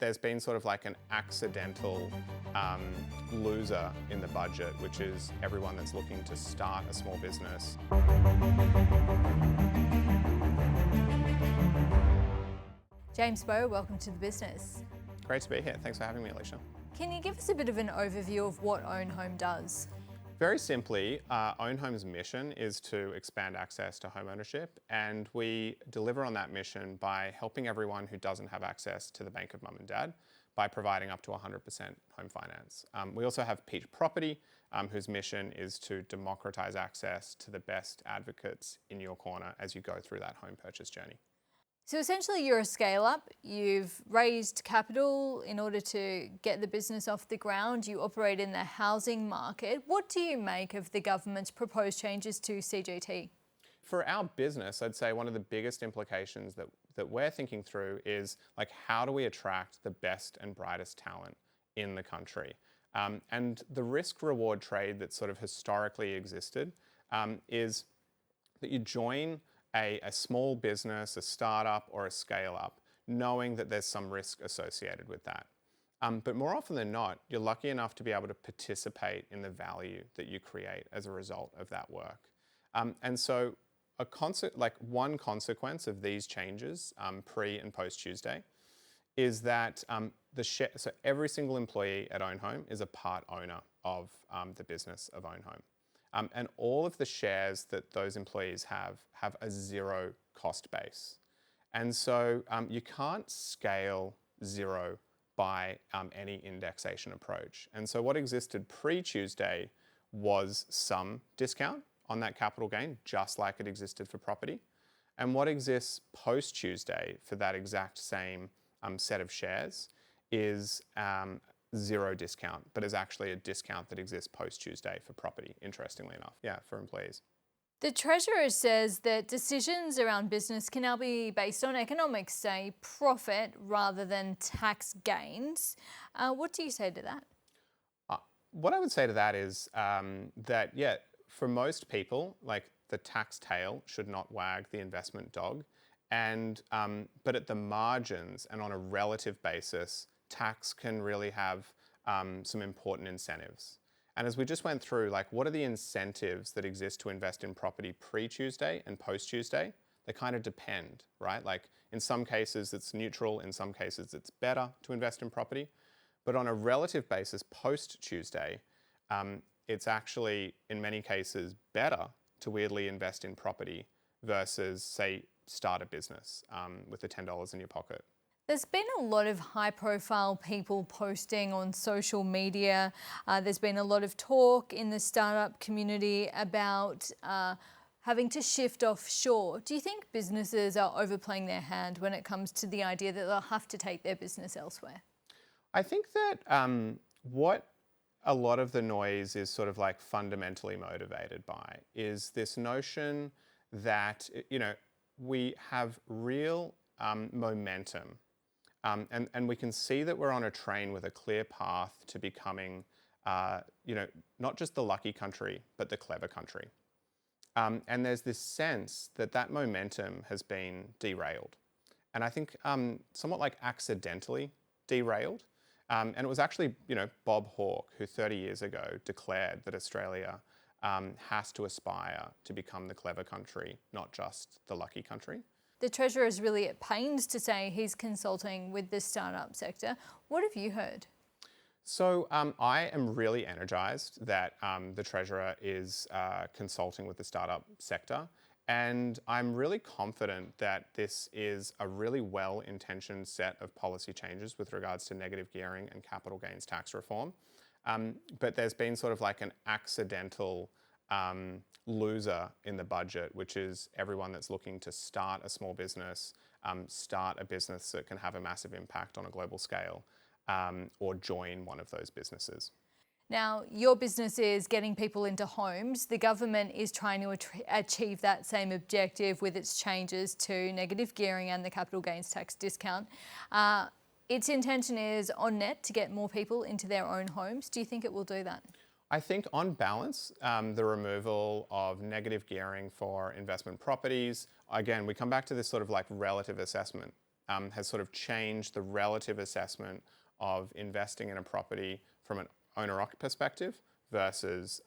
there's been sort of like an accidental loser in the budget, which is everyone that's looking to start a small business. James Bowe, welcome to the business. Great to be here. Thanks for having me, Alicia. Can you give us a bit of an overview of what Own Home does? Very simply, Own Home's mission is to expand access to home ownership, and we deliver on that mission by helping everyone who doesn't have access to the bank of mum and dad by providing up to 100% home finance. We also have Peach Property, whose mission is to democratize access to the best advocates in your corner as you go through that home purchase journey. So essentially you're a scale up, you've raised capital in order to get the business off the ground, you operate in the housing market. What do you make of the government's proposed changes to CGT? For our business, I'd say one of the biggest implications that we're thinking through is like, how do we attract the best and brightest talent in the country? And the risk reward trade that sort of historically existed is that you join a small business, a startup or a scale up, knowing that there's some risk associated with that. But more often than not, you're lucky enough to be able to participate in the value that you create as a result of that work. And so one consequence of these changes, pre and post Tuesday, is that so every single employee at Own Home is a part owner of the business of Own Home. And all of the shares that those employees have a zero cost base. And so you can't scale zero by any indexation approach. And so what existed pre-Tuesday was some discount on that capital gain, just like it existed for property. And what exists post-Tuesday for that exact same set of shares is zero discount, but is actually a discount that exists post-Tuesday for property, interestingly enough, for employees. The Treasurer says that decisions around business can now be based on economics, say profit rather than tax gains. What do you say to that? What I would say to that is that, for most people, like the tax tail should not wag the investment dog. And but at the margins and on a relative basis, tax can really have some important incentives. And as we just went through, like, what are the incentives that exist to invest in property pre-Tuesday and post-Tuesday? They kind of depend, right? Like, in some cases it's neutral, in some cases it's better to invest in property. But on a relative basis, post-Tuesday, it's actually, in many cases, better to weirdly invest in property versus, say, start a business with the $10 in your pocket. There's been a lot of high-profile people posting on social media. There's been a lot of talk in the startup community about having to shift offshore. Do you think businesses are overplaying their hand when it comes to the idea that they'll have to take their business elsewhere? I think that what a lot of the noise is sort of like fundamentally motivated by is this notion that, we have real momentum. And we can see that we're on a train with a clear path to becoming, not just the lucky country, but the clever country. And there's this sense that that momentum has been derailed. And I think somewhat like accidentally derailed. And it was actually, Bob Hawke, who 30 years ago declared that Australia has to aspire to become the clever country, not just the lucky country. The Treasurer is really at pains to say he's consulting with the startup sector. What have you heard? So I am really energised that the Treasurer is consulting with the startup sector. And I'm really confident that this is a really well-intentioned set of policy changes with regards to negative gearing and capital gains tax reform. But there's been sort of like an accidental loser in the budget, which is everyone that's looking to start a small business, start a business that can have a massive impact on a global scale, or join one of those businesses. Now, your business is getting people into homes. The government is trying to achieve that same objective with its changes to negative gearing and the capital gains tax discount. Its intention is on net to get more people into their own homes. Do you think it will do that? I think on balance, the removal of negative gearing for investment properties, again, we come back to this sort of like relative assessment. has sort of changed the relative assessment of investing in a property from an owner-occupier perspective versus,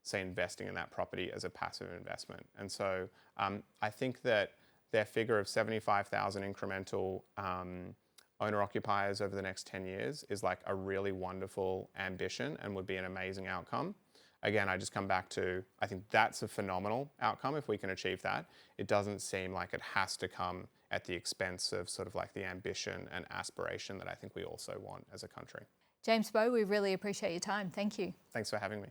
say, investing in that property as a passive investment. And so I think that their figure of 75,000 incremental owner occupiers over the next 10 years is like a really wonderful ambition and would be an amazing outcome. Again, I just come back to, I think that's a phenomenal outcome if we can achieve that. It doesn't seem like it has to come at the expense of sort of like the ambition and aspiration that I think we also want as a country. James Bowe, we really appreciate your time. Thank you. Thanks for having me.